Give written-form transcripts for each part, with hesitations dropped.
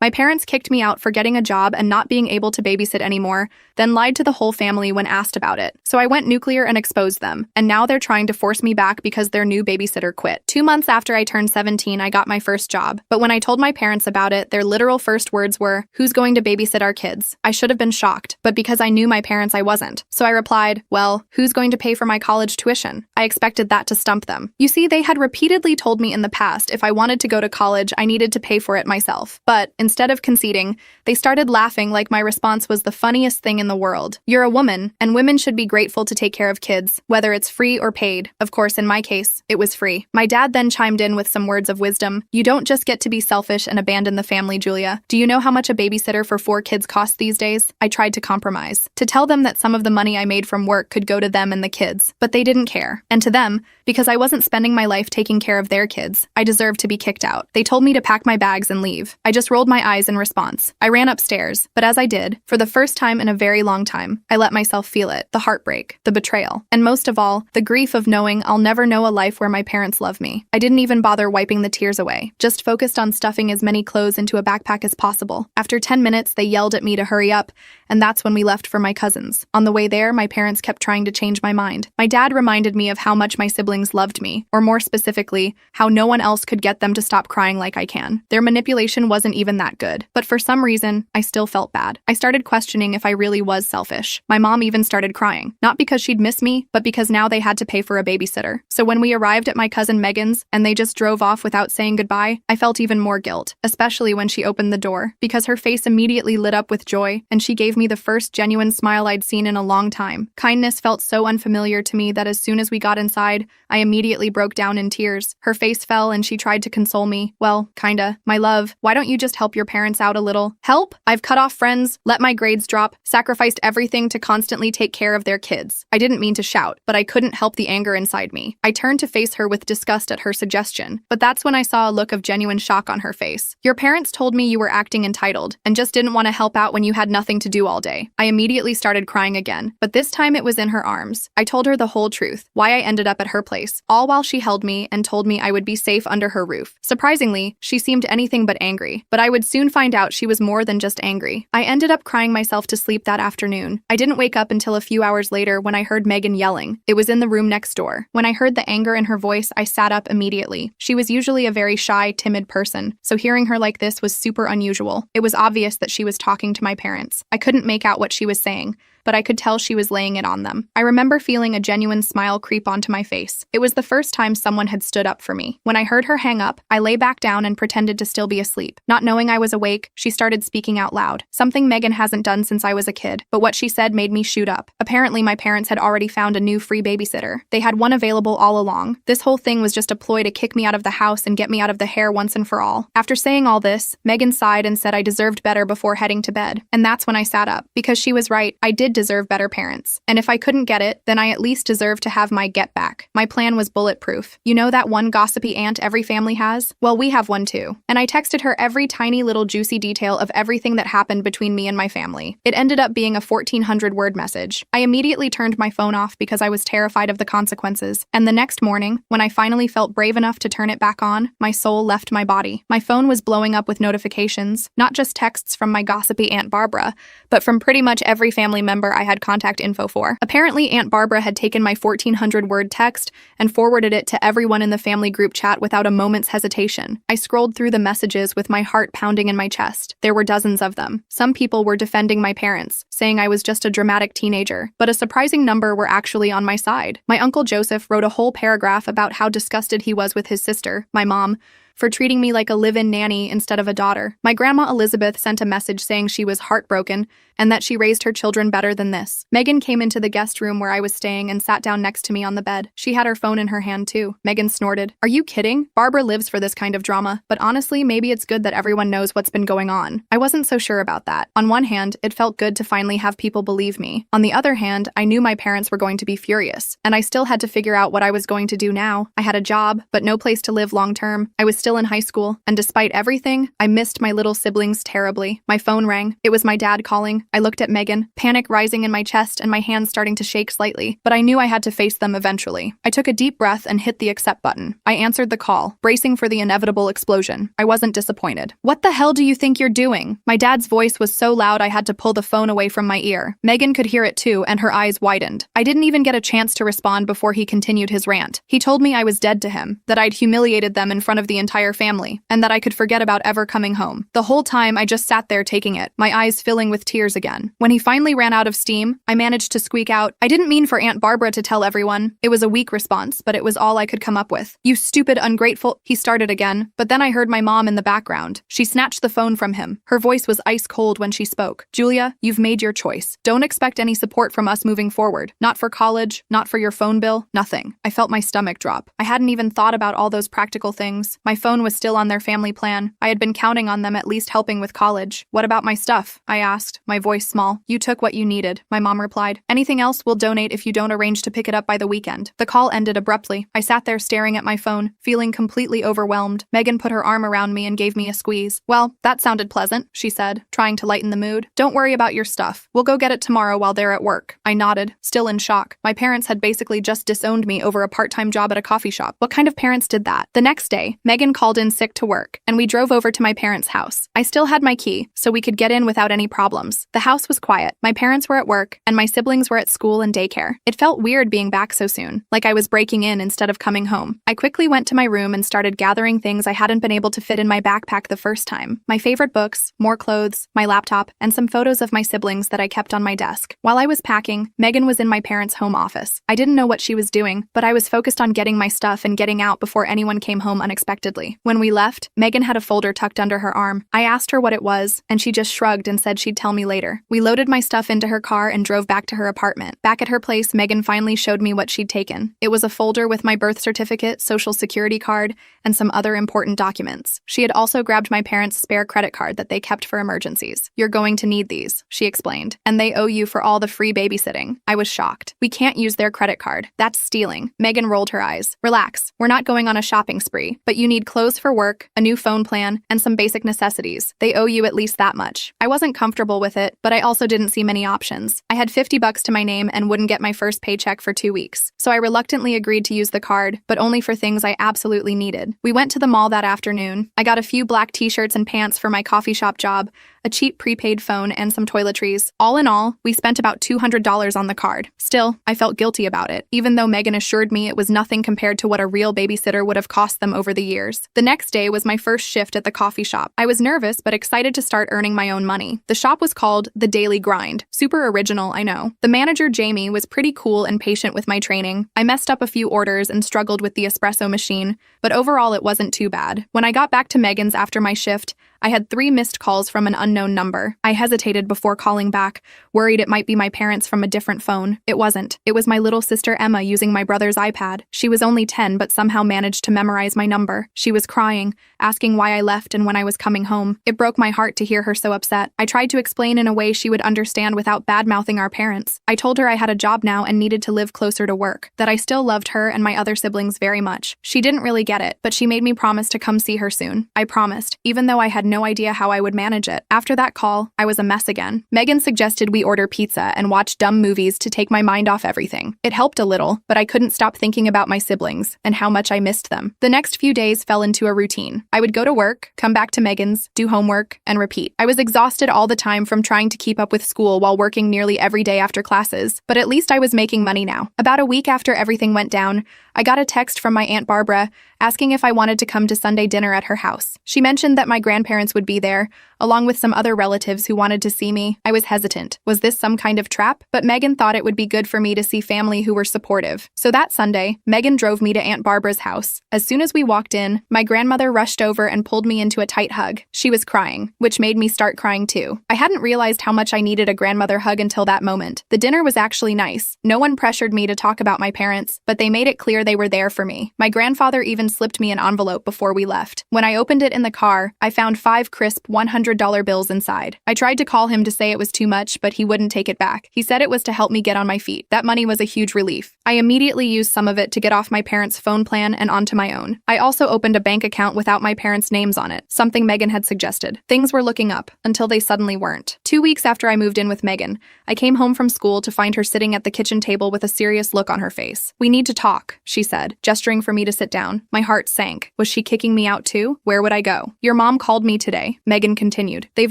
My parents kicked me out for getting a job and not being able to babysit anymore, then lied to the whole family when asked about it. So I went nuclear and exposed them, and now they're trying to force me back because their new babysitter quit. 2 months after I turned 17, I got my first job. But when I told my parents about it, their literal first words were, "Who's going to babysit our kids?" I should have been shocked, but because I knew my parents, I wasn't. So I replied, "Well, who's going to pay for my college tuition?" I expected that to stump them. You see, they had repeatedly told me in the past if I wanted to go to college, I needed to pay for it myself. But instead of conceding, they started laughing like my response was the funniest thing in the world. You're a woman, and women should be grateful to take care of kids, whether it's free or paid. Of course, in my case, it was free. My dad then chimed in with some words of wisdom. "You don't just get to be selfish and abandon the family, Julia. Do you know how much a babysitter for 4 kids costs these days?" I tried to compromise, to tell them that some of the money I made from work could go to them and the kids, but they didn't care. And to them, because I wasn't spending my life taking care of their kids, I deserved to be kicked out. They told me to pack my bags and leave. I just rolled my eyes in response. I ran upstairs, but as I did, for the first time in a very long time, I let myself feel it, the heartbreak, the betrayal, and most of all, the grief of knowing I'll never know a life where my parents love me. I didn't even bother wiping the tears away, just focused on stuffing as many clothes into a backpack as possible. After 10 minutes, they yelled at me to hurry up, and that's when we left for my cousins. On the way there, my parents kept trying to change my mind. My dad reminded me of how much my siblings loved me, or more specifically, how no one else could get them to stop crying like I can. Their manipulation wasn't even that good, but for some reason, I still felt bad. I started questioning if I really was selfish. My mom even started crying, not because she'd miss me, but because now they had to pay for a babysitter. So when we arrived at my cousin Megan's and they just drove off without saying goodbye, I felt even more guilt, especially when she opened the door, because her face immediately lit up with joy, and she gave me the first genuine smile I'd seen in a long time. Kindness felt so unfamiliar to me that as soon as we got inside, I immediately broke down in tears. Her face fell and she tried to console me. "Well, kinda. My love, why don't you just help your parents out a little?" Help? I've cut off friends, let my grades drop, sacrificed everything to constantly take care of their kids. I didn't mean to shout, but I couldn't help the anger inside me. I turned to face her with disgust at her suggestion, but that's when I saw a look of genuine shock on her face. "Your parents told me you were acting entitled and just didn't want to help out when you had nothing to do all day." I immediately started crying again, but this time it was in her arms. I told her the whole truth, why I ended up at her place, all while she held me and told me I would be safe under her roof. Surprisingly, she seemed anything but angry, but I would soon find out she was more than just angry. I ended up crying myself to sleep that afternoon. I didn't wake up until a few hours later when I heard Megan yelling. It was in the room next door. When I heard the anger in her voice, I sat up immediately. She was usually a very shy, timid person, so hearing her like this was super unusual. It was obvious that she was talking to my parents. I couldn't make out what she was saying, but I could tell she was laying it on them. I remember feeling a genuine smile creep onto my face. It was the first time someone had stood up for me. When I heard her hang up, I lay back down and pretended to still be asleep. Not knowing I was awake, she started speaking out loud, something Megan hasn't done since I was a kid, but what she said made me shoot up. Apparently, my parents had already found a new free babysitter. They had one available all along. This whole thing was just a ploy to kick me out of the house and get me out of the hair once and for all. After saying all this, Megan sighed and said I deserved better before heading to bed. And that's when I sat up, because she was right. I did deserve better parents. And if I couldn't get it, then I at least deserved to have my get back. My plan was bulletproof. You know that one gossipy aunt every family has? Well, we have one too. And I texted her every tiny little juicy detail of everything that happened between me and my family. It ended up being a 1,400-word message. I immediately turned my phone off because I was terrified of the consequences. And the next morning, when I finally felt brave enough to turn it back on, my soul left my body. My phone was blowing up with notifications, not just texts from my gossipy Aunt Barbara, but from pretty much every family member I had contact info for. Apparently, Aunt Barbara had taken my 1,400-word text and forwarded it to everyone in the family group chat without a moment's hesitation. I scrolled through the messages with my heart pounding in my chest. There were dozens of them. Some people were defending my parents, saying I was just a dramatic teenager, but a surprising number were actually on my side. My Uncle Joseph wrote a whole paragraph about how disgusted he was with his sister, my mom, for treating me like a live-in nanny instead of a daughter. My grandma Elizabeth sent a message saying she was heartbroken and that she raised her children better than this. Megan came into the guest room where I was staying and sat down next to me on the bed. She had her phone in her hand too. Megan snorted. "Are you kidding? Barbara lives for this kind of drama. But honestly, maybe it's good that everyone knows what's been going on." I wasn't so sure about that. On one hand, it felt good to finally have people believe me. On the other hand, I knew my parents were going to be furious, and I still had to figure out what I was going to do now. I had a job, but no place to live long term. I was still in high school, and despite everything, I missed my little siblings terribly. My phone rang. It was my dad calling. I looked at Megan, panic rising in my chest and my hands starting to shake slightly, but I knew I had to face them eventually. I took a deep breath and hit the accept button. I answered the call, bracing for the inevitable explosion. I wasn't disappointed. "What the hell do you think you're doing?" My dad's voice was so loud I had to pull the phone away from my ear. Megan could hear it too, and her eyes widened. I didn't even get a chance to respond before he continued his rant. He told me I was dead to him, that I'd humiliated them in front of the entire family, and that I could forget about ever coming home. The whole time I just sat there taking it, my eyes filling with tears again. When he finally ran out of steam, I managed to squeak out, "I didn't mean for Aunt Barbara to tell everyone." It was a weak response, but it was all I could come up with. "You stupid, ungrateful," he started again, but then I heard my mom in the background. She snatched the phone from him. Her voice was ice cold when she spoke. "Julia, you've made your choice. Don't expect any support from us moving forward. Not for college, not for your phone bill, nothing." I felt my stomach drop. I hadn't even thought about all those practical things. My phone was still on their family plan. I had been counting on them at least helping with college. "What about my stuff?" I asked, my voice small. "You took what you needed," my mom replied. "Anything else we'll donate if you don't arrange to pick it up by the weekend." The call ended abruptly. I sat there staring at my phone, feeling completely overwhelmed. Megan put her arm around me and gave me a squeeze. "Well, that sounded pleasant," she said, trying to lighten the mood. "Don't worry about your stuff. We'll go get it tomorrow while they're at work." I nodded, still in shock. My parents had basically just disowned me over a part-time job at a coffee shop. What kind of parents did that? The next day, Megan called in sick to work, and we drove over to my parents' house. I still had my key, so we could get in without any problems. The house was quiet. My parents were at work, and my siblings were at school and daycare. It felt weird being back so soon, like I was breaking in instead of coming home. I quickly went to my room and started gathering things I hadn't been able to fit in my backpack the first time. My favorite books, more clothes, my laptop, and some photos of my siblings that I kept on my desk. While I was packing, Megan was in my parents' home office. I didn't know what she was doing, but I was focused on getting my stuff and getting out before anyone came home unexpectedly. When we left, Megan had a folder tucked under her arm. I asked her what it was, and she just shrugged and said she'd tell me later. We loaded my stuff into her car and drove back to her apartment. Back at her place, Megan finally showed me what she'd taken. It was a folder with my birth certificate, social security card, and some other important documents. She had also grabbed my parents' spare credit card that they kept for emergencies. "You're going to need these," she explained, "and they owe you for all the free babysitting." I was shocked. "We can't use their credit card. That's stealing." Megan rolled her eyes. "Relax. We're not going on a shopping spree, but you need clothes for work, a new phone plan, and some basic necessities. They owe you at least that much." I wasn't comfortable with it, but I also didn't see many options. I had $50 to my name and wouldn't get my first paycheck for 2 weeks. So I reluctantly agreed to use the card, but only for things I absolutely needed. We went to the mall that afternoon. I got a few black t-shirts and pants for my coffee shop job, a cheap prepaid phone, and some toiletries. All in all, we spent about $200 on the card. Still, I felt guilty about it, even though Megan assured me it was nothing compared to what a real babysitter would have cost them over the years. The next day was my first shift at the coffee shop. I was nervous, but excited to start earning my own money. The shop was called The Daily Grind. Super original, I know. The manager, Jamie, was pretty cool and patient with my training. I messed up a few orders and struggled with the espresso machine, but overall it wasn't too bad. When I got back to Megan's after my shift, I had 3 missed calls from an unknown number. I hesitated before calling back, worried it might be my parents from a different phone. It wasn't. It was my little sister Emma using my brother's iPad. She was only 10 but somehow managed to memorize my number. She was crying, asking why I left and when I was coming home. It broke my heart to hear her so upset. I tried to explain in a way she would understand without bad-mouthing our parents. I told her I had a job now and needed to live closer to work, that I still loved her and my other siblings very much. She didn't really get it, but she made me promise to come see her soon. I promised, even though I had no idea how I would manage it. After that call, I was a mess again. Megan suggested we order pizza and watch dumb movies to take my mind off everything. It helped a little, but I couldn't stop thinking about my siblings and how much I missed them. The next few days fell into a routine. I would go to work, come back to Megan's, do homework, and repeat. I was exhausted all the time from trying to keep up with school while working nearly every day after classes, but at least I was making money now. About a week after everything went down, I got a text from my Aunt Barbara asking if I wanted to come to Sunday dinner at her house. She mentioned that my grandparents would be there, along with some other relatives who wanted to see me. I was hesitant. Was this some kind of trap? But Megan thought it would be good for me to see family who were supportive. So that Sunday, Megan drove me to Aunt Barbara's house. As soon as we walked in, my grandmother rushed over and pulled me into a tight hug. She was crying, which made me start crying too. I hadn't realized how much I needed a grandmother hug until that moment. The dinner was actually nice. No one pressured me to talk about my parents, but they made it clear they were there for me. My grandfather even slipped me an envelope before we left. When I opened it in the car, I found 5 crisp $100 bills inside. I tried to call him to say it was too much, but he wouldn't take it back. He said it was to help me get on my feet. That money was a huge relief. I immediately used some of it to get off my parents' phone plan and onto my own. I also opened a bank account without my parents' names on it, something Megan had suggested. Things were looking up, until they suddenly weren't. 2 weeks after I moved in with Megan, I came home from school to find her sitting at the kitchen table with a serious look on her face. "We need to talk," she said, gesturing for me to sit down. My heart sank. Was she kicking me out too? Where would I go? "Your mom called me today," Megan continued. "They've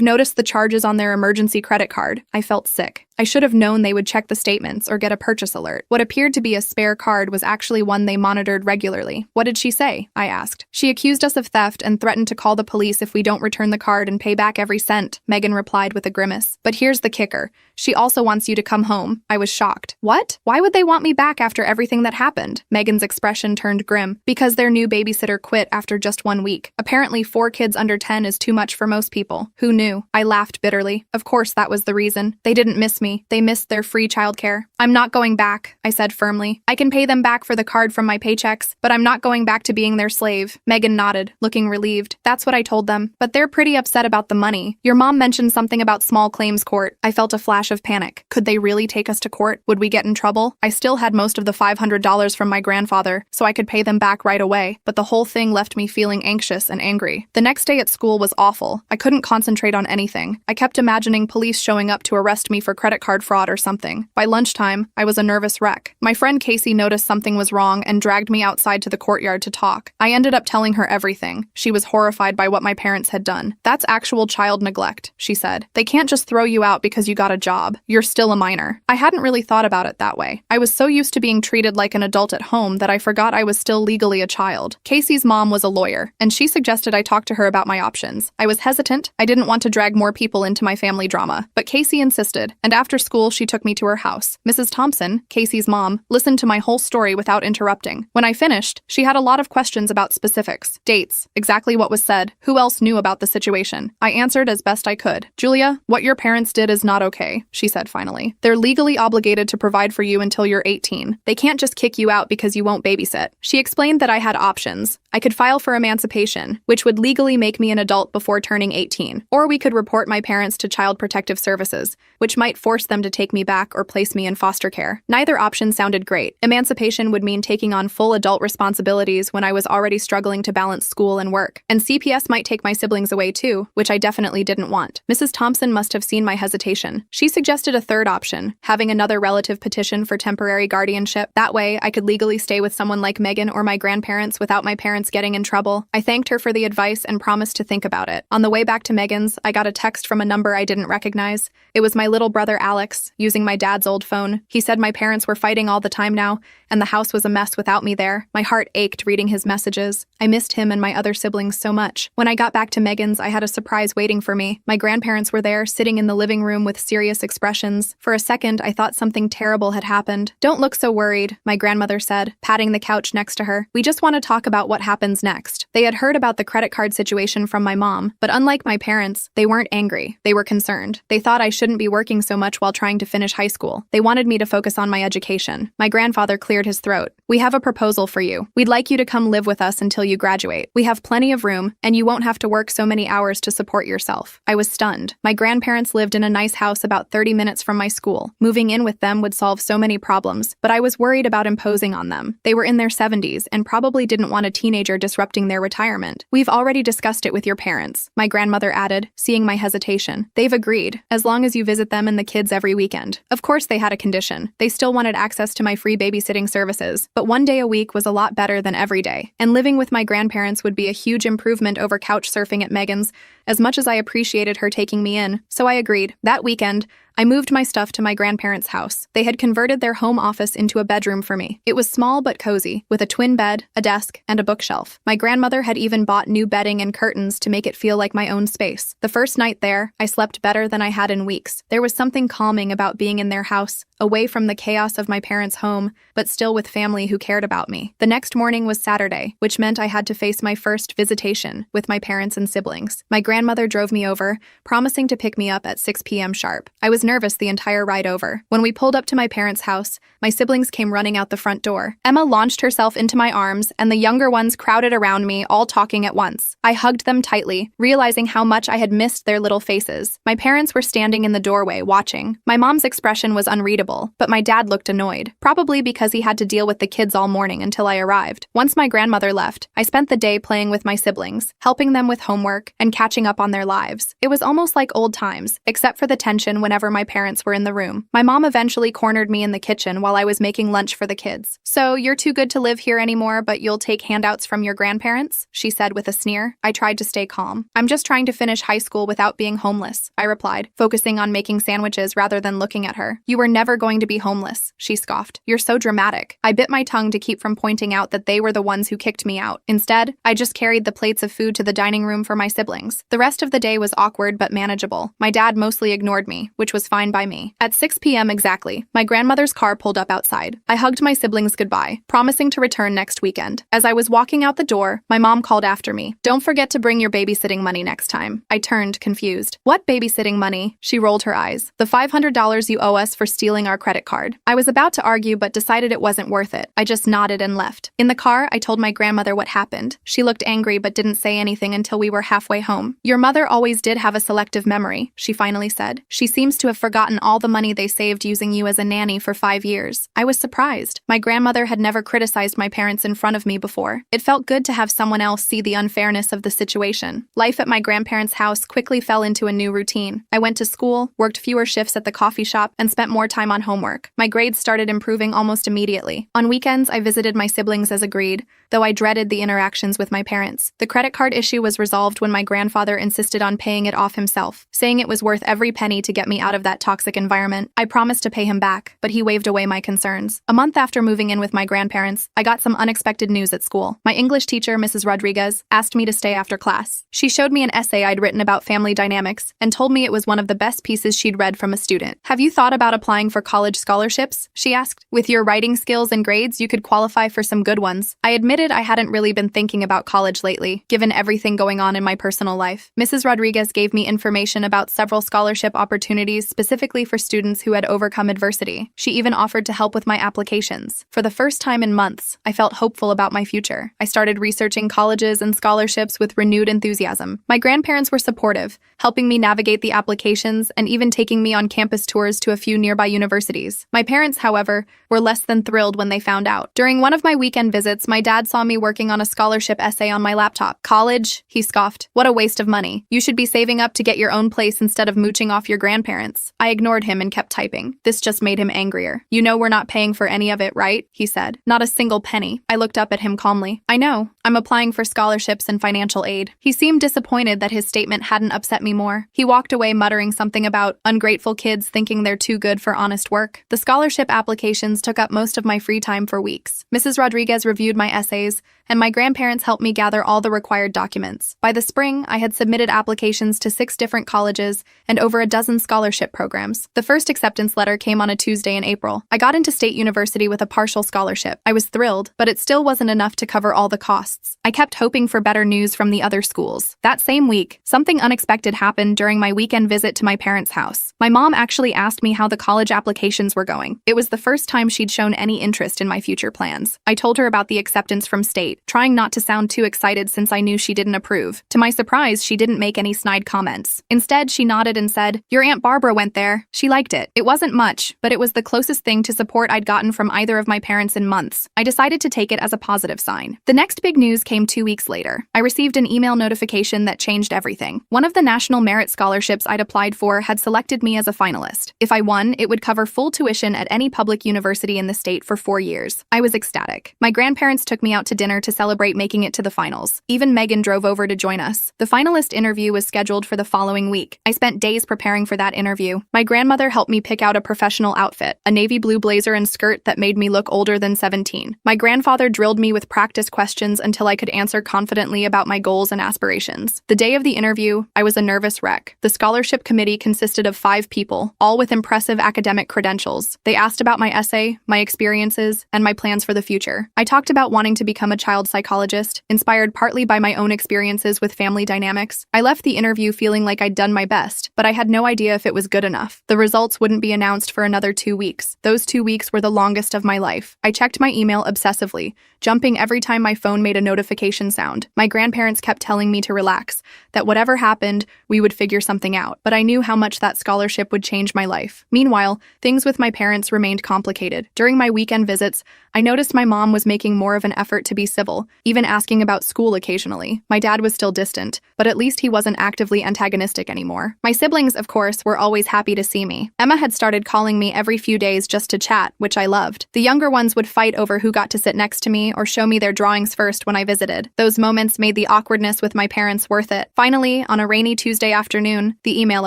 noticed the charges on their emergency credit card." I felt sick. I should have known they would check the statements or get a purchase alert. What appeared to be a spare card was actually one they monitored regularly. "What did she say?" I asked. "She accused us of theft and threatened to call the police if we don't return the card and pay back every cent," Megan replied with a grimace. "But here's the kicker. She also wants you to come home." I was shocked. "What? Why would they want me back after everything that happened?" Megan's expression turned grim. "Because their new babysitter quit after just 1 week. Apparently 4 kids under 10 is too much for most people. Who knew?" I laughed bitterly. Of course that was the reason. They didn't miss me. They missed their free childcare. "I'm not going back," I said firmly. "I can pay them back for the card from my paychecks, but I'm not going back to being their slave." Megan nodded, looking relieved. "That's what I told them. But they're pretty upset about the money. Your mom mentioned something about small claims court." I felt a flash of panic. Could they really take us to court? Would we get in trouble? I still had most of the $500 from my grandfather, so I could pay them back right away, but the whole thing left me feeling anxious and angry. The next day at school was awful. I couldn't concentrate on anything. I kept imagining police showing up to arrest me for credit card fraud or something. By lunchtime, I was a nervous wreck. My friend Casey noticed something was wrong and dragged me outside to the courtyard to talk. I ended up telling her everything. She was horrified by what my parents had done. "That's actual child neglect," she said. "They can't just throw you out because you got a job. You're still a minor." I hadn't really thought about it that way. I was so used to being treated like an adult at home that I forgot I was still legally a child. Casey's mom was a lawyer, and she suggested I talk to her about my options. I was hesitant. I didn't want to drag more people into my family drama, but Casey insisted, and after school she took me to her house. Mrs. Thompson, Casey's mom, listened to my whole story without interrupting. When I finished, she had a lot of questions about specifics, dates, exactly what was said, who else knew about the situation. I answered as best I could. "Julia, what your parents did is not okay," she said finally. "They're legally obligated to provide for you until you're 18. They can't just kick you out because you won't babysit." She explained that I had options. I could file for emancipation, which would legally make me an adult before turning 18, or we could report my parents to Child Protective Services, which might force them to take me back or place me in foster care. Neither option sounded great. Emancipation would mean taking on full adult responsibilities when I was already struggling to balance school and work. And CPS might take my siblings away too, which I definitely didn't want. Mrs. Thompson must have seen my hesitation. She suggested a third option, having another relative petition for temporary guardianship. That way, I could legally stay with someone like Megan or my grandparents without my parents getting in trouble. I thanked her for the advice and promised to think about it. On the way back to Megan's, I got a text from a number I didn't recognize. It was my little brother Alex, using my dad's old phone. He said my parents were fighting all the time now, and the house was a mess without me there. My heart ached reading his messages. I missed him and my other siblings so much. When I got back to Megan's, I had a surprise waiting for me. My grandparents were there, sitting in the living room with serious expressions. For a second, I thought something terrible had happened. "Don't look so worried," my grandmother said, patting the couch next to her. "We just want to talk about what happens next." They had heard about the credit card situation from my mom, but unlike my parents, they weren't angry. They were concerned. They thought I shouldn't be working so much while trying to finish high school. They wanted me to focus on my education. My grandfather cleared his throat. "We have a proposal for you. We'd like you to come live with us until you graduate. We have plenty of room, and you won't have to work so many hours to support yourself." I was stunned. My grandparents lived in a nice house about 30 minutes from my school. Moving in with them would solve so many problems, but I was worried about imposing on them. They were in their 70s and probably didn't want a teenager disrupting their retirement. "We've already discussed it with your parents," my grandmother added, seeing my hesitation. "They've agreed, as long as you visit them and the kids every weekend." Of course they had a condition. They still wanted access to my free babysitting services, but 1 day a week was a lot better than every day. And living with my grandparents would be a huge improvement over couch surfing at Megan's, as much as I appreciated her taking me in. So I agreed. That weekend, I moved my stuff to my grandparents' house. They had converted their home office into a bedroom for me. It was small but cozy, with a twin bed, a desk, and a bookshelf. My grandmother had even bought new bedding and curtains to make it feel like my own space. The first night there, I slept better than I had in weeks. There was something calming about being in their house, away from the chaos of my parents' home, but still with family who cared about me. The next morning was Saturday, which meant I had to face my first visitation with my parents and siblings. My grandmother drove me over, promising to pick me up at 6 p.m. sharp. I was nervous the entire ride over. When we pulled up to my parents' house, my siblings came running out the front door. Emma launched herself into my arms, and the younger ones crowded around me, all talking at once. I hugged them tightly, realizing how much I had missed their little faces. My parents were standing in the doorway, watching. My mom's expression was unreadable. excitable, but my dad looked annoyed, probably because he had to deal with the kids all morning until I arrived. Once my grandmother left, I spent the day playing with my siblings, helping them with homework, and catching up on their lives. It was almost like old times, except for the tension whenever my parents were in the room. My mom eventually cornered me in the kitchen while I was making lunch for the kids. "So, you're too good to live here anymore, but you'll take handouts from your grandparents?" she said with a sneer. I tried to stay calm. "I'm just trying to finish high school without being homeless," I replied, focusing on making sandwiches rather than looking at her. "You were never going to be homeless," she scoffed. "You're so dramatic." I bit my tongue to keep from pointing out that they were the ones who kicked me out. Instead, I just carried the plates of food to the dining room for my siblings. The rest of the day was awkward but manageable. My dad mostly ignored me, which was fine by me. At 6 p.m. exactly, my grandmother's car pulled up outside. I hugged my siblings goodbye, promising to return next weekend. As I was walking out the door, my mom called after me. "Don't forget to bring your babysitting money next time." I turned, confused. "What babysitting money?" She rolled her eyes. "The $500 you owe us for stealing our credit card." I was about to argue but decided it wasn't worth it. I just nodded and left. In the car, I told my grandmother what happened. She looked angry but didn't say anything until we were halfway home. "Your mother always did have a selective memory," she finally said. "She seems to have forgotten all the money they saved using you as a nanny for 5 years." I was surprised. My grandmother had never criticized my parents in front of me before. It felt good to have someone else see the unfairness of the situation. Life at my grandparents' house quickly fell into a new routine. I went to school, worked fewer shifts at the coffee shop, and spent more time on homework. My grades started improving almost immediately. On weekends, I visited my siblings as agreed, though I dreaded the interactions with my parents. The credit card issue was resolved when my grandfather insisted on paying it off himself, saying it was worth every penny to get me out of that toxic environment. I promised to pay him back, but he waved away my concerns. A month after moving in with my grandparents, I got some unexpected news at school. My English teacher, Mrs. Rodriguez, asked me to stay after class. She showed me an essay I'd written about family dynamics and told me it was one of the best pieces she'd read from a student. "Have you thought about applying for college scholarships?" she asked. "With your writing skills and grades, you could qualify for some good ones." I admitted I hadn't really been thinking about college lately, given everything going on in my personal life. Mrs. Rodriguez gave me information about several scholarship opportunities specifically for students who had overcome adversity. She even offered to help with my applications. For the first time in months, I felt hopeful about my future. I started researching colleges and scholarships with renewed enthusiasm. My grandparents were supportive, helping me navigate the applications and even taking me on campus tours to a few nearby universities. My parents, however, were less than thrilled when they found out. During one of my weekend visits, my dad saw me working on a scholarship essay on my laptop. "College?" he scoffed. "What a waste of money. You should be saving up to get your own place instead of mooching off your grandparents." I ignored him and kept typing. This just made him angrier. "You know we're not paying for any of it, right?" he said. "Not a single penny." I looked up at him calmly. "I know. I'm applying for scholarships and financial aid." He seemed disappointed that his statement hadn't upset me more. He walked away muttering something about ungrateful kids thinking they're too good for honest work. The scholarship applications took up most of my free time for weeks. Mrs. Rodriguez reviewed my essays, and my grandparents helped me gather all the required documents. By the spring, I had submitted applications to 6 different colleges and over a dozen scholarship programs. The first acceptance letter came on a Tuesday in April. I got into State University with a partial scholarship. I was thrilled, but it still wasn't enough to cover all the costs. I kept hoping for better news from the other schools. That same week, something unexpected happened during my weekend visit to my parents' house. My mom actually asked me how the college applications were going. It was the first time she'd shown any interest in my future plans. I told her about the acceptance from State, trying not to sound too excited since I knew she didn't approve. To my surprise, she didn't make any snide comments. Instead, she nodded and said, "Your Aunt Barbara went there. She liked it." It wasn't much, but it was the closest thing to support I'd gotten from either of my parents in months. I decided to take it as a positive sign. The next big news came 2 weeks later. I received an email notification that changed everything. One of the national merit scholarships I'd applied for had selected me as a finalist. If I won, it would cover full tuition at any public university in the state for 4 years. I was ecstatic. My grandparents took me out to dinner to celebrate making it to the finals. Even Megan drove over to join us. The finalist interview was scheduled for the following week. I spent days preparing for that interview. My grandmother helped me pick out a professional outfit, a navy blue blazer and skirt that made me look older than 17. My grandfather drilled me with practice questions until I could answer confidently about my goals and aspirations. The day of the interview, I was a nervous wreck. The scholarship committee consisted of 5 people, all with impressive academic credentials. They asked about my essay, my experiences, and my plans for the future. I talked about wanting to to become a child psychologist, inspired partly by my own experiences with family dynamics. I left the interview feeling like I'd done my best, but I had no idea if it was good enough. The results wouldn't be announced for another 2 weeks. Those 2 weeks were the longest of my life. I checked my email obsessively, jumping every time my phone made a notification sound. My grandparents kept telling me to relax, that whatever happened, we would figure something out. But I knew how much that scholarship would change my life. Meanwhile, things with my parents remained complicated. During my weekend visits, I noticed my mom was making more of an effort to be civil, even asking about school occasionally. My dad was still distant, but at least he wasn't actively antagonistic anymore. My siblings, of course, were always happy to see me. Emma had started calling me every few days just to chat, which I loved. The younger ones would fight over who got to sit next to me or show me their drawings first when I visited. Those moments made the awkwardness with my parents worth it. Finally, on a rainy Tuesday afternoon, the email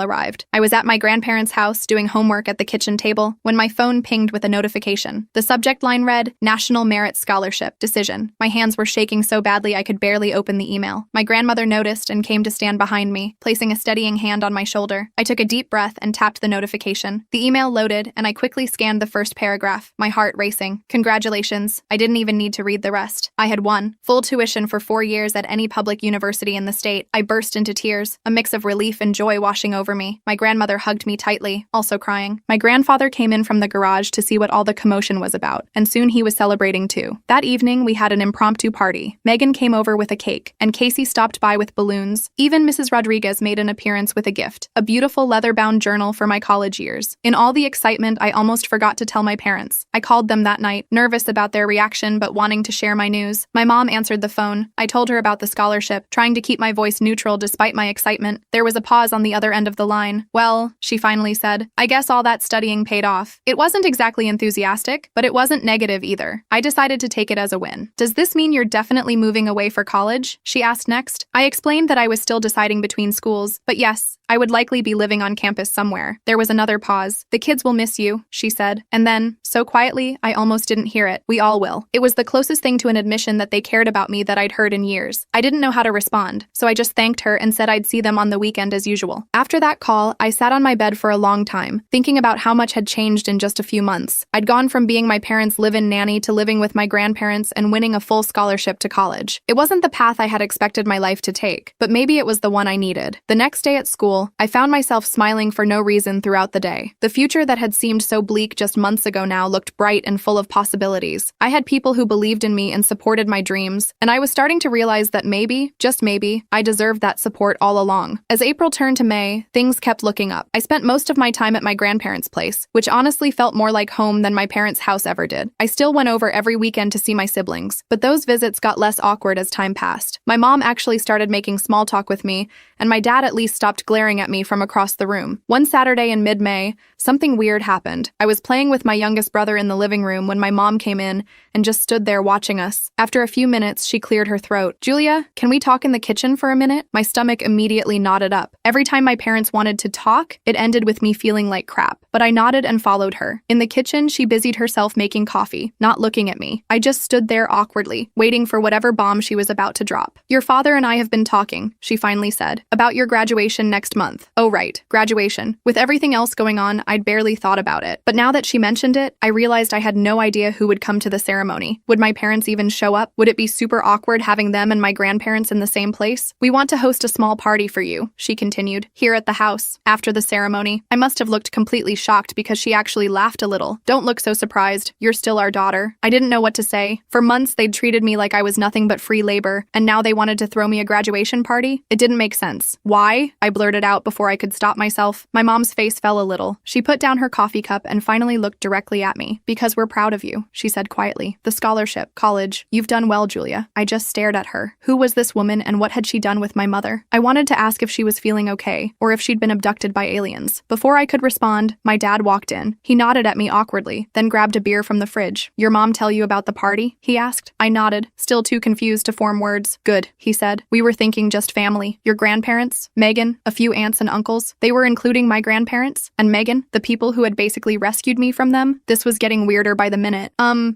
arrived. I was at my grandparents' house doing homework at the kitchen table when my phone pinged with a notification. The subject line read, National Merit Scholarship, Decision. My hands were shaking so badly I could barely open the email. My grandmother noticed and came to stand behind me, placing a steadying hand on my shoulder. I took a deep breath and tapped the notification. The email loaded, and I quickly scanned the first paragraph, my heart racing. Congratulations. I didn't even need to read the rest. I had won. Full tuition for 4 years at any public university in the state. I burst into tears, a mix of relief and joy washing over me. My grandmother hugged me tightly, also crying. My grandfather came in from the garage to see what all the commotion was about, and soon he was celebrating too. That evening, we had an impromptu party. Megan came over with a cake, and Casey stopped by with balloons. Even Mrs. Rodriguez made an appearance with a gift, a beautiful leather-bound journal for my college years. In all the excitement, I almost forgot to tell my parents. I called them that night, nervous about their reaction but wanting to share my news. My mom answered the phone. I told her about the scholarship, trying to keep my voice neutral despite my excitement. There was a pause on the other end of the line. Well, she finally said, I guess all that studying paid off. It wasn't exactly enthusiastic, but it wasn't negative either. I decided to take it as a win. Does this mean you're definitely moving away for college? She asked next. I explained that I was still deciding between schools, but yes, I would likely be living on campus somewhere. There was another pause. The kids will miss you, she said. And then, so quietly, I almost didn't hear it. We all will. It was the closest thing to an admission that they cared about me that I'd heard in years. I didn't know how to respond, so I just thanked her and said I'd see them on the weekend as usual. After that call, I sat on my bed for a long time, thinking about how much had changed in just a few months. I'd gone from being my parents' live-in nanny to living with my grandparents and winning a full scholarship to college. It wasn't the path I had expected my life to take, but maybe it was the one I needed. The next day at school, I found myself smiling for no reason throughout the day. The future that had seemed so bleak just months ago now looked bright and full of possibilities. I had people who believed in me and supported my dreams, and I was starting to realize that maybe, just maybe, I deserved that support all along. As April turned to May, things kept looking up. I spent most of my time at my grandparents' place, which honestly felt more like home than my parents' house ever did. I still went over every weekend to see my siblings, but those visits got less awkward as time passed. My mom actually started making small talk with me, and my dad at least stopped glaring at me from across the room. One Saturday in mid-May, something weird happened. I was playing with my youngest brother in the living room when my mom came in and just stood there watching us. After a few minutes, she cleared her throat. Julia, can we talk in the kitchen for a minute? My stomach immediately knotted up. Every time my parents wanted to talk, it ended with me feeling like crap. But I nodded and followed her. In the kitchen, she busied herself making coffee, not looking at me. I just stood there awkwardly, waiting for whatever bomb she was about to drop. Your father and I have been talking, she finally said, about your graduation next month. Oh right, graduation. With everything else going on, I'd barely thought about it. But now that she mentioned it, I realized I had no idea who would come to the ceremony. Would my parents even show up? Would it be super awkward having them and my grandparents in the same place? We want to host a small party for you, she continued, here at the house. After the ceremony, I must have looked completely shocked because she actually laughed a little. Don't look so surprised. You're still our daughter. I didn't know what to say. For months, they'd treated me like I was nothing but free labor, and now they wanted to throw me a graduation party? It didn't make sense. Why? I blurted out before I could stop myself. My mom's face fell a little. She put down her coffee cup and finally looked directly at me. Because we're proud of you, she said quietly. The scholarship, college. You've done well, Julia. I just stared at her. Who was this woman and what had she done with my mother? I wanted to ask if she was feeling okay, or if she'd been abducted by aliens. Before I could respond, my dad walked in. He nodded at me awkwardly, then grabbed a beer from the fridge. Your mom tell you about the party? He asked. I nodded, still too confused to form words. Good, he said. We were thinking just family. Your grandparents, Megan, a few aunts and uncles. They were including my grandparents, and Megan, the people who had basically rescued me from them. This was getting weirder by the minute.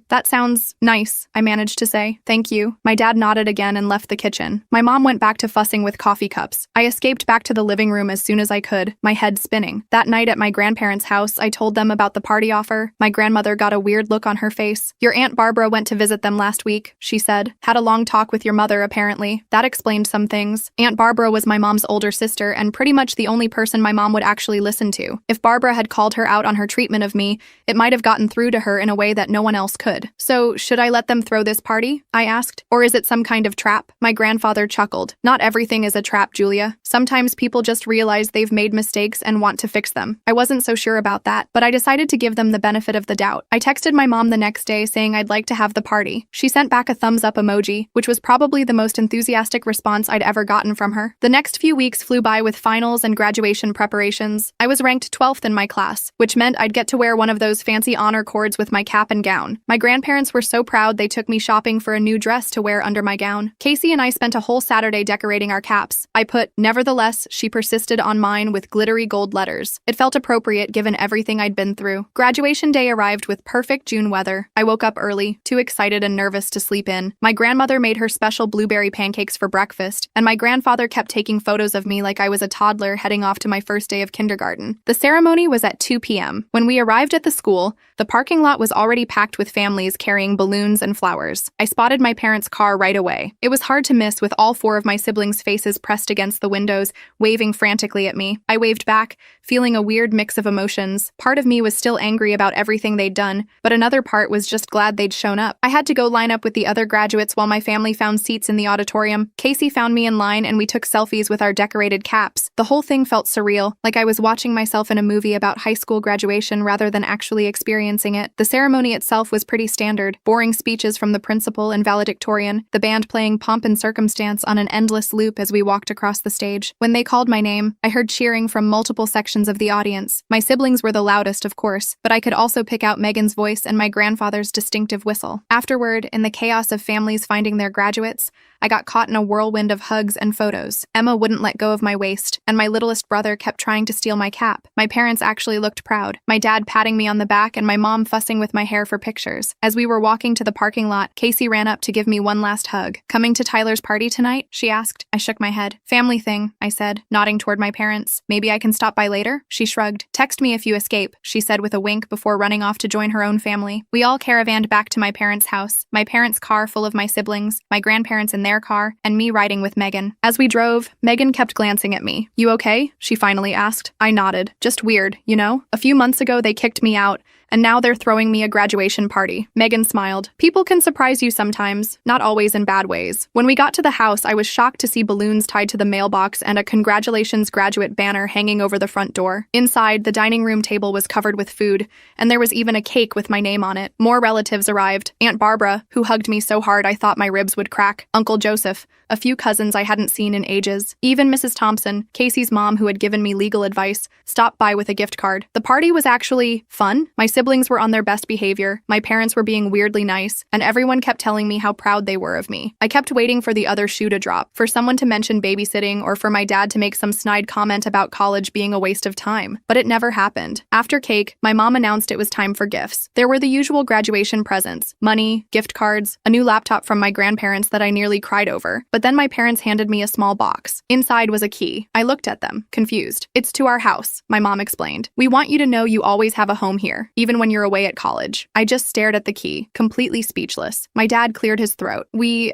That sounds nice, I managed to say. Thank you. My dad nodded again and left the kitchen. My mom went back to fussing with coffee cups. I escaped back to the living room as soon as I could, my head spinning. That night at my grandparents' house, I told them about the party offer. My grandmother got a weird look on her face. Your Aunt Barbara went to visit them last last week, she said. Had a long talk with your mother, apparently. That explained some things. Aunt Barbara was my mom's older sister and pretty much the only person my mom would actually listen to. If Barbara had called her out on her treatment of me, it might have gotten through to her in a way that no one else could. So, should I let them throw this party? I asked. Or is it some kind of trap? My grandfather chuckled. Not everything is a trap, Julia. Sometimes people just realize they've made mistakes and want to fix them. I wasn't so sure about that, but I decided to give them the benefit of the doubt. I texted my mom the next day saying I'd like to have the party. She sent back a thumbs up emoji, which was probably the most enthusiastic response I'd ever gotten from her. The next few weeks flew by with finals and graduation preparations. I was ranked 12th in my class, which meant I'd get to wear one of those fancy honor cords with my cap and gown. My grandparents were so proud they took me shopping for a new dress to wear under my gown. Casey and I spent a whole Saturday decorating our caps. I put, "Nevertheless," she persisted on mine with glittery gold letters. It felt appropriate given everything I'd been through. Graduation day arrived with perfect June weather. I woke up early, too excited and nervous to sleep in. My grandmother made her special blueberry pancakes for breakfast, and my grandfather kept taking photos of me like I was a toddler heading off to my first day of kindergarten. The ceremony was at 2 p.m. When we arrived at the school, the parking lot was already packed with families carrying balloons and flowers. I spotted my parents' car right away. It was hard to miss with all 4 of my siblings' faces pressed against the windows, waving frantically at me. I waved back, feeling a weird mix of emotions. Part of me was still angry about everything they'd done, but another part was just glad they'd shown up. I had to go line up with the other graduates while my family found seats in the auditorium. Casey found me in line and we took selfies with our decorated caps. The whole thing felt surreal, like I was watching myself in a movie about high school graduation rather than actually experiencing it. The ceremony itself was pretty standard. Boring speeches from the principal and valedictorian, the band playing Pomp and Circumstance on an endless loop as we walked across the stage. When they called my name, I heard cheering from multiple sections of the audience. My siblings were the loudest, of course, but I could also pick out Megan's voice and my grandfather's distinctive whistle. Afterward, in the chaos of families finding their graduates, I got caught in a whirlwind of hugs and photos. Emma wouldn't let go of my waist, and my littlest brother kept trying to steal my cap. My parents actually looked proud, my dad patting me on the back and my mom fussing with my hair for pictures. As we were walking to the parking lot, Casey ran up to give me one last hug. "Coming to Tyler's party tonight?" she asked. I shook my head. "Family thing," I said, nodding toward my parents. "Maybe I can stop by later?" She shrugged. "Text me if you escape," she said with a wink before running off to join her own family. We all caravanned back to my parents' house, my parents' car full of my siblings, my grandparents in their car, and me riding with Megan. As we drove, Megan kept glancing at me. "You okay?" she finally asked. I nodded. "Just weird, you know? A few months ago they kicked me out, and now they're throwing me a graduation party." Megan smiled. "People can surprise you sometimes, not always in bad ways." When we got to the house, I was shocked to see balloons tied to the mailbox and a "Congratulations Graduate" banner hanging over the front door. Inside, the dining room table was covered with food, and there was even a cake with my name on it. More relatives arrived. Aunt Barbara, who hugged me so hard I thought my ribs would crack. Uncle Joseph, a few cousins I hadn't seen in ages. Even Mrs. Thompson, Casey's mom who had given me legal advice, stopped by with a gift card. The party was actually fun. My siblings were on their best behavior, my parents were being weirdly nice, and everyone kept telling me how proud they were of me. I kept waiting for the other shoe to drop, for someone to mention babysitting or for my dad to make some snide comment about college being a waste of time. But it never happened. After cake, my mom announced it was time for gifts. There were the usual graduation presents, money, gift cards, a new laptop from my grandparents that I nearly cried over. But then my parents handed me a small box. Inside was a key. I looked at them, confused. "It's to our house," my mom explained. "We want you to know you always have a home here, even when you're away at college." I just stared at the key, completely speechless. My dad cleared his throat. We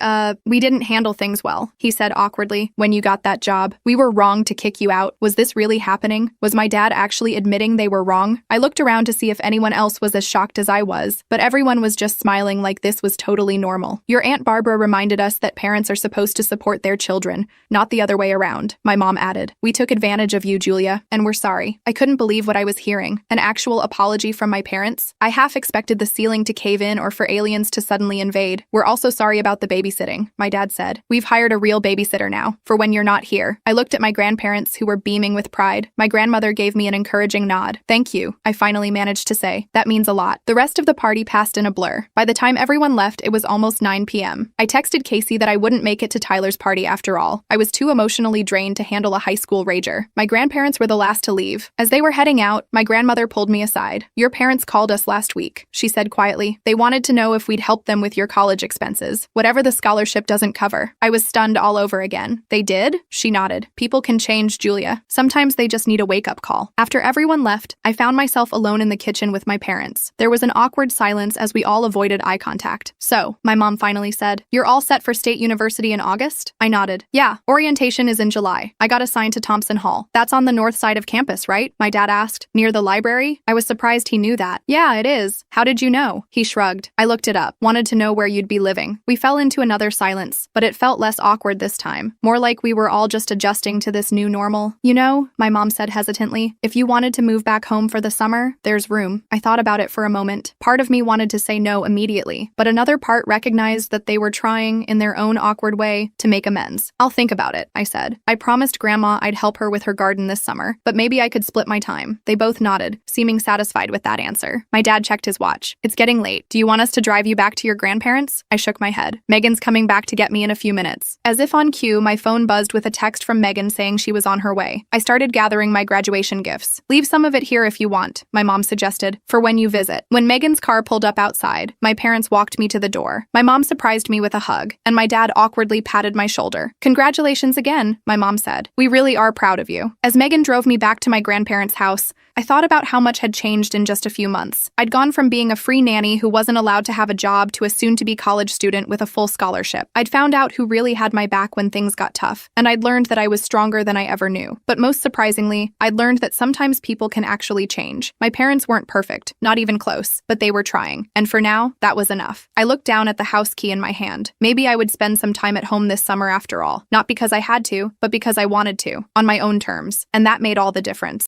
didn't handle things well," he said awkwardly. "When you got that job, we were wrong to kick you out. Was this really happening? Was my dad actually admitting they were wrong?" I looked around to see if anyone else was as shocked as I was, but everyone was just smiling like this was totally normal. "Your Aunt Barbara reminded us that parents are supposed to support their children, not the other way around," my mom added. "We took advantage of you, Julia, and we're sorry." I couldn't believe what I was hearing. An actual apology from my parents? I half expected the ceiling to cave in or for aliens to suddenly invade. "We're also sorry about the babysitting," my dad said. "We've hired a real babysitter now, for when you're not here." I looked at my grandparents, who were beaming with pride. My grandmother gave me an encouraging nod. "Thank you," I finally managed to say. "That means a lot." The rest of the party passed in a blur. By the time everyone left, it was almost 9 p.m. I texted Casey that I wouldn't make it to Tyler's party after all. I was too emotionally drained to handle a high school rager. My grandparents were the last to leave. As they were heading out, my grandmother pulled me aside. "Your parents parents called us last week, she said quietly. They wanted to know if we'd help them with your college expenses, whatever the scholarship doesn't cover. I was stunned all over again. They did? She nodded. People can change, Julia. Sometimes they just need a wake-up call. After everyone left, I found myself alone in the kitchen with my parents. There was an awkward silence as we all avoided eye contact. So, my mom finally said, "You're all set for State University in August?" I nodded. "Yeah, orientation is in July. I got assigned to Thompson Hall. That's on the north side of campus, right?" My dad asked. "Near the library?" I was surprised he knew that. "Yeah, it is. How did you know?" He shrugged. "I looked it up. Wanted to know where you'd be living." We fell into another silence, but it felt less awkward this time. More like we were all just adjusting to this new normal. "You know," my mom said hesitantly, "if you wanted to move back home for the summer, there's room." I thought about it for a moment. Part of me wanted to say no immediately, but another part recognized that they were trying, in their own awkward way, to make amends. "I'll think about it," I said. I promised Grandma I'd help her with her garden this summer, but maybe I could split my time. They both nodded, seeming satisfied with that answer. My dad checked his watch. "It's getting late. Do you want us to drive you back to your grandparents?" I shook my head. "Megan's coming back to get me in a few minutes." As if on cue, my phone buzzed with a text from Megan saying she was on her way. I started gathering my graduation gifts. "Leave some of it here if you want," my mom suggested, "for when you visit." When Megan's car pulled up outside, my parents walked me to the door. My mom surprised me with a hug, and my dad awkwardly patted my shoulder. "Congratulations again," my mom said. "We really are proud of you." As Megan drove me back to my grandparents' house, I thought about how much had changed in just a few months. I'd gone from being a free nanny who wasn't allowed to have a job to a soon-to-be college student with a full scholarship. I'd found out who really had my back when things got tough, and I'd learned that I was stronger than I ever knew. But most surprisingly, I'd learned that sometimes people can actually change. My parents weren't perfect, not even close, but they were trying. And for now, that was enough. I looked down at the house key in my hand. Maybe I would spend some time at home this summer after all. Not because I had to, but because I wanted to, on my own terms. And that made all the difference.